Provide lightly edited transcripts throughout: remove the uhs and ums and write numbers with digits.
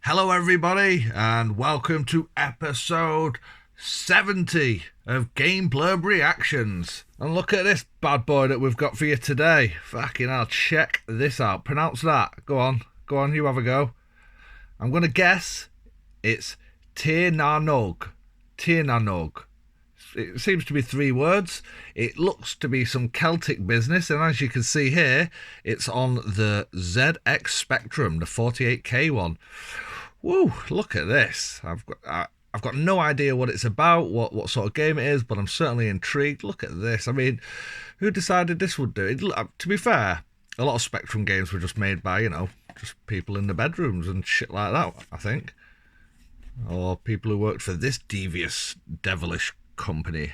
Hello, everybody, and welcome to episode 70 of Game Blurb Reactions. And look at this bad boy that we've got for you today. Fucking hell, check this out. Pronounce that. Go on, you have a go. I'm going to guess it's Tirnanog. It seems to be 3 words. It looks to be some Celtic business, and as you can see here, it's on the ZX Spectrum, the 48K one. Woo, look at this. I've got no idea what it's about, what sort of game it is, but I'm certainly intrigued. Look at this. I mean, who decided this would do it? To be fair, a lot of Spectrum games were just made by, just people in the bedrooms and shit like that, I think. Or people who worked for this devious, devilish company.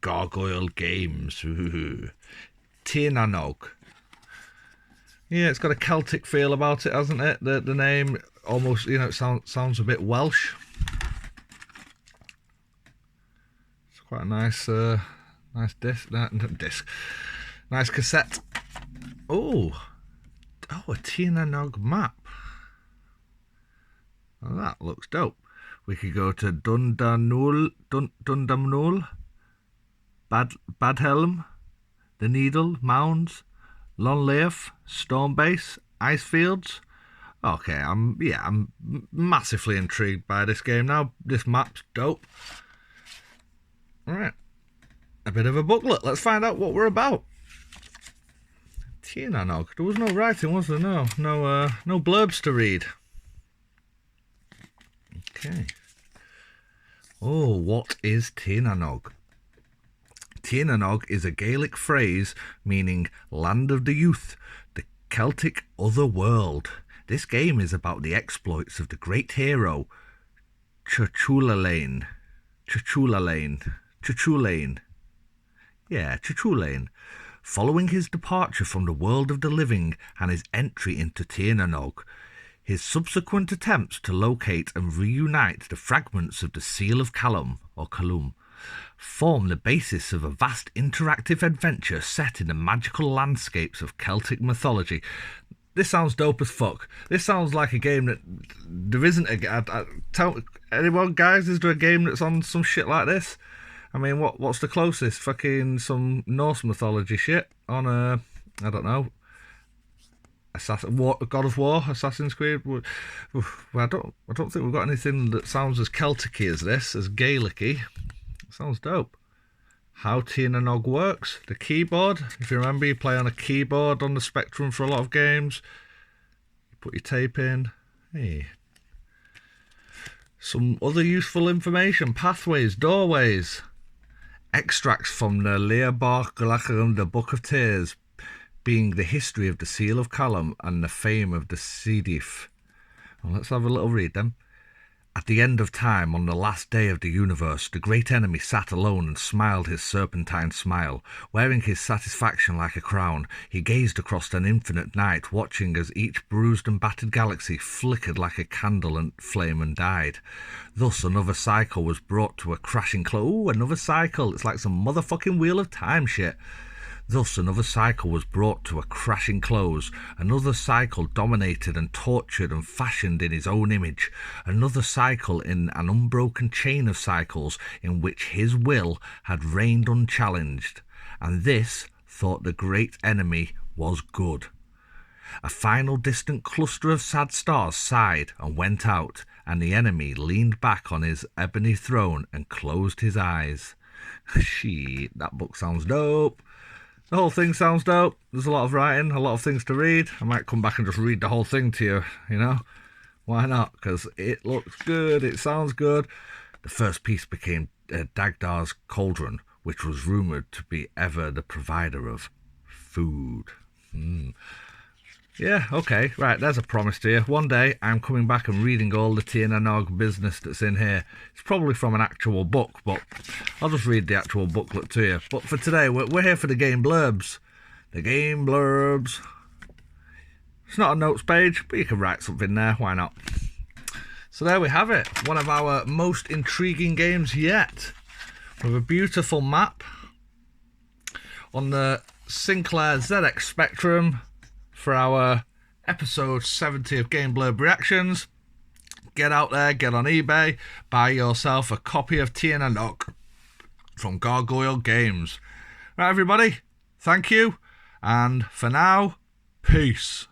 Gargoyle Games. Tirnanog. Yeah, it's got a Celtic feel about it, hasn't it? The name almost, it sounds a bit Welsh. It's quite a nice disc. Nice cassette. Oh, a Tirnanog map. Well, that looks dope. We could go to Dundamnul, Badhelm, The Needle, Mounds, Lonleaf, Stormbase, Icefields. Okay, I'm massively intrigued by this game now. This map's dope. Alright. A bit of a booklet. Let's find out what we're about. Tirnanog. There was no writing, was there? No blurbs to read. Okay. Oh, what is Tirnanog? Tirnanog is a Gaelic phrase meaning land of the youth, the Celtic other world. This game is about the exploits of the great hero Cuchulainn. Following his departure from the world of the living and his entry into Tirnanog, his subsequent attempts to locate and reunite the fragments of the Seal of Callum, or Calum, form the basis of a vast interactive adventure set in the magical landscapes of Celtic mythology. This sounds dope as fuck. This sounds like a game that there isn't tell anyone, guys, is there a game that's on some shit like this? I mean, what's the closest? Fucking some Norse mythology shit on I don't know, God of War, Assassin's Creed. I don't think we've got anything that sounds as Celtic-y as this, as Gaelic-y. Sounds dope. How Tirnanog works. The keyboard. If you remember, you play on a keyboard on the Spectrum for a lot of games. You put your tape in. Hey. Some other useful information. Pathways, doorways. Extracts from the Leabhar Glacharm, the Book of Tears, being the history of the Seal of Callum and the fame of the Sedif. Well, let's have a little read then. At the end of time, on the last day of the universe, the great enemy sat alone and smiled his serpentine smile. Wearing his satisfaction like a crown, he gazed across an infinite night, watching as each bruised and battered galaxy flickered like a candle and flame and died. Thus another cycle was brought to a crashing close. Ooh, another cycle. It's like some motherfucking Wheel of Time shit. Thus another cycle was brought to a crashing close, another cycle dominated and tortured and fashioned in his own image, another cycle in an unbroken chain of cycles in which his will had reigned unchallenged, and this, thought the great enemy, was good. A final distant cluster of sad stars sighed and went out, and the enemy leaned back on his ebony throne and closed his eyes. Shit, that book sounds dope. The whole thing sounds dope. There's a lot of writing, a lot of things to read. I might come back and just read the whole thing to you, Why not? Because it looks good, it sounds good. The first piece became Dagdar's Cauldron, which was rumoured to be ever the provider of food. Yeah, okay, right, there's a promise to you. One day, I'm coming back and reading all the Tirnanog business that's in here. It's probably from an actual book, but I'll just read the actual booklet to you. But for today, we're here for the game blurbs. The game blurbs. It's not a notes page, but you can write something there, why not? So there we have it, one of our most intriguing games yet. With a beautiful map on the Sinclair ZX Spectrum for our episode 70 of Game Blurb Reactions. get out there, get on eBay, buy yourself a copy of Tea and a Nook from Gargoyle Games. Right, everybody, thank you, and for now, peace.